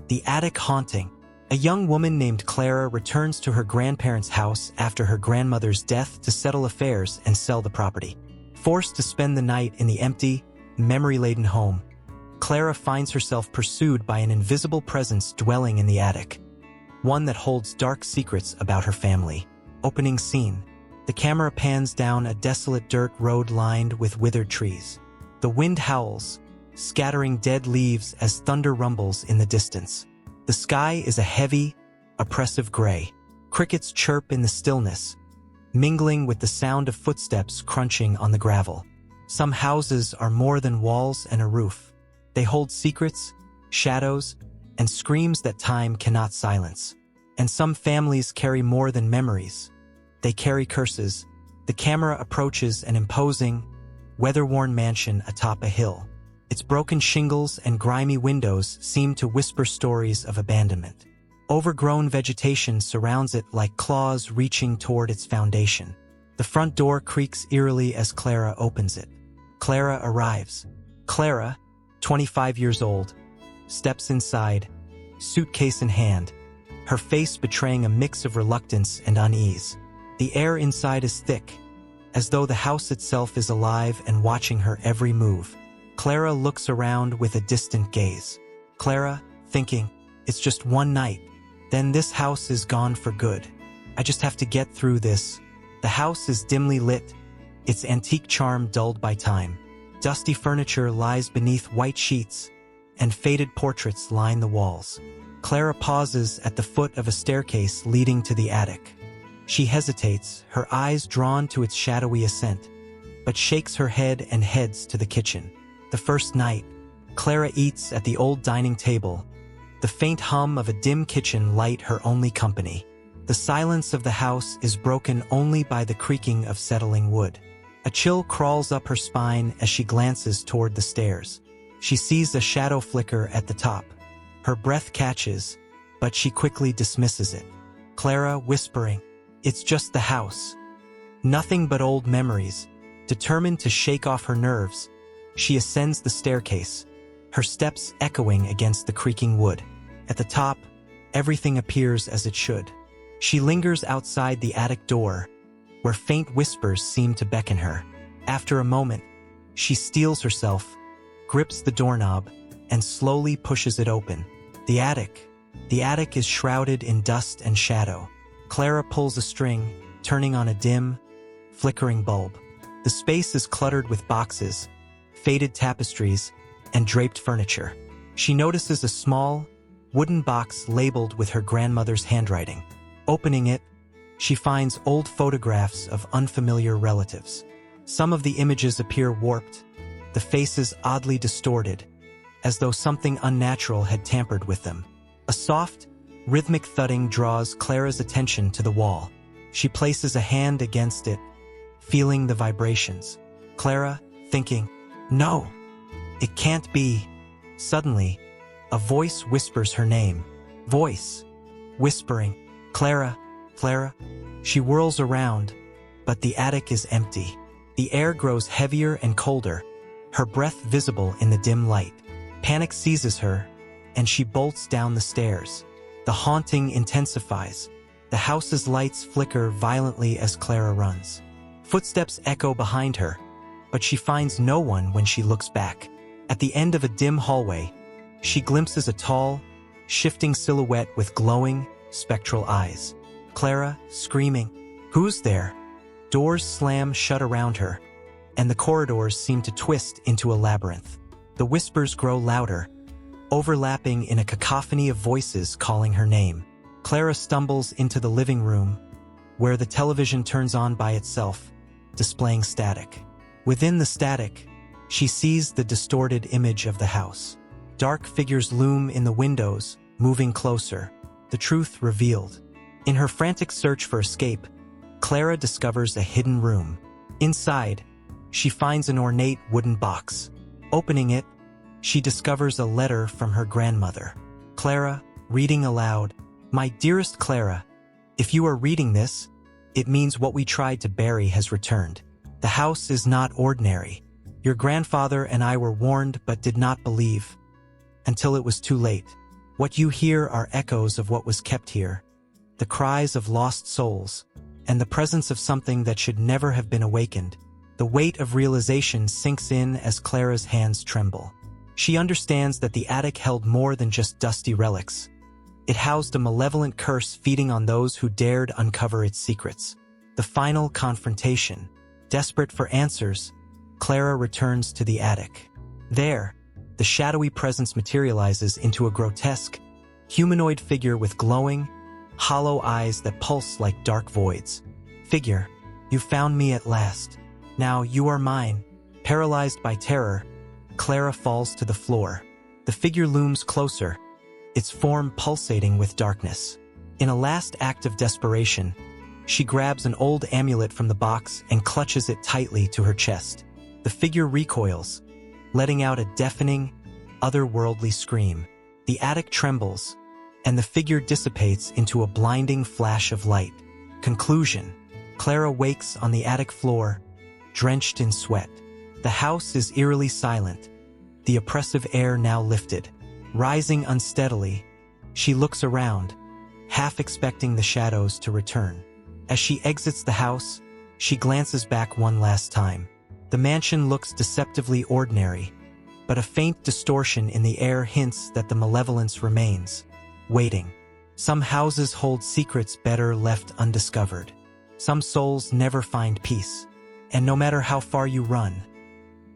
The Attic Haunting. A young woman named Clara returns to her grandparents' house after her grandmother's death to settle affairs and sell the property. Forced to spend the night in the empty, memory-laden home, Clara finds herself pursued by an invisible presence dwelling in the attic, one that holds dark secrets about her family. Opening scene. The camera pans down a desolate dirt road lined with withered trees. The wind howls, scattering dead leaves as thunder rumbles in the distance. The sky is a heavy, oppressive gray. Crickets chirp in the stillness, mingling with the sound of footsteps crunching on the gravel. Some houses are more than walls and a roof. They hold secrets, shadows, and screams that time cannot silence. And some families carry more than memories. They carry curses. The camera approaches an imposing, weather-worn mansion atop a hill. Its broken shingles and grimy windows seem to whisper stories of abandonment. Overgrown vegetation surrounds it like claws reaching toward its foundation. The front door creaks eerily as Clara opens it. Clara arrives. Clara, 25 years old, steps inside, suitcase in hand, her face betraying a mix of reluctance and unease. The air inside is thick, as though the house itself is alive and watching her every move. Clara looks around with a distant gaze. Clara, thinking, it's just one night, then this house is gone for good. I just have to get through this. The house is dimly lit, its antique charm dulled by time. Dusty furniture lies beneath white sheets, and faded portraits line the walls. Clara pauses at the foot of a staircase leading to the attic. She hesitates, her eyes drawn to its shadowy ascent, but shakes her head and heads to the kitchen. The first night, Clara eats at the old dining table, the faint hum of a dim kitchen light her only company. The silence of the house is broken only by the creaking of settling wood. A chill crawls up her spine as she glances toward the stairs. She sees a shadow flicker at the top. Her breath catches, but she quickly dismisses it. Clara whispering, "It's just the house. Nothing but old memories." Determined to shake off her nerves, she ascends the staircase, her steps echoing against the creaking wood. At the top, everything appears as it should. She lingers outside the attic door, where faint whispers seem to beckon her. After a moment, she steels herself, grips the doorknob, and slowly pushes it open. The attic is shrouded in dust and shadow. Clara pulls a string, turning on a dim, flickering bulb. The space is cluttered with boxes, faded tapestries, and draped furniture. She notices a small, wooden box labeled with her grandmother's handwriting. Opening it, she finds old photographs of unfamiliar relatives. Some of the images appear warped, the faces oddly distorted, as though something unnatural had tampered with them. A soft, rhythmic thudding draws Clara's attention to the wall. She places a hand against it, feeling the vibrations. Clara, thinking, "No, it can't be." Suddenly, a voice whispers her name. Voice, whispering, "Clara, Clara." She whirls around, but the attic is empty. The air grows heavier and colder, her breath visible in the dim light. Panic seizes her, and she bolts down the stairs. The haunting intensifies. The house's lights flicker violently as Clara runs. Footsteps echo behind her, but she finds no one when she looks back. At the end of a dim hallway, she glimpses a tall, shifting silhouette with glowing, spectral eyes. Clara, screaming, "Who's there?" Doors slam shut around her, and the corridors seem to twist into a labyrinth. The whispers grow louder, overlapping in a cacophony of voices calling her name. Clara stumbles into the living room, where the television turns on by itself, displaying static. Within the static, she sees the distorted image of the house. Dark figures loom in the windows, moving closer, the truth revealed. In her frantic search for escape, Clara discovers a hidden room. Inside, she finds an ornate wooden box. Opening it, she discovers a letter from her grandmother. Clara, reading aloud, "My dearest Clara, if you are reading this, it means what we tried to bury has returned. The house is not ordinary. Your grandfather and I were warned but did not believe, until it was too late. What you hear are echoes of what was kept here, the cries of lost souls, and the presence of something that should never have been awakened. The weight of realization sinks in as Clara's hands tremble. She understands that the attic held more than just dusty relics. It housed a malevolent curse feeding on those who dared uncover its secrets. The final confrontation. Desperate for answers, Clara returns to the attic. There, the shadowy presence materializes into a grotesque, humanoid figure with glowing, hollow eyes that pulse like dark voids. Figure, you found me at last. Now you are mine. Paralyzed by terror, Clara falls to the floor. The figure looms closer, its form pulsating with darkness. In a last act of desperation, she grabs an old amulet from the box and clutches it tightly to her chest. The figure recoils, letting out a deafening, otherworldly scream. The attic trembles, and the figure dissipates into a blinding flash of light. Conclusion. Clara wakes on the attic floor, drenched in sweat. The house is eerily silent, the oppressive air now lifted. Rising unsteadily, she looks around, half expecting the shadows to return. As she exits the house, she glances back one last time. The mansion looks deceptively ordinary, but a faint distortion in the air hints that the malevolence remains, waiting. Some houses hold secrets better left undiscovered. Some souls never find peace, and no matter how far you run,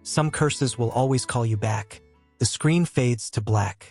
some curses will always call you back. The screen fades to black.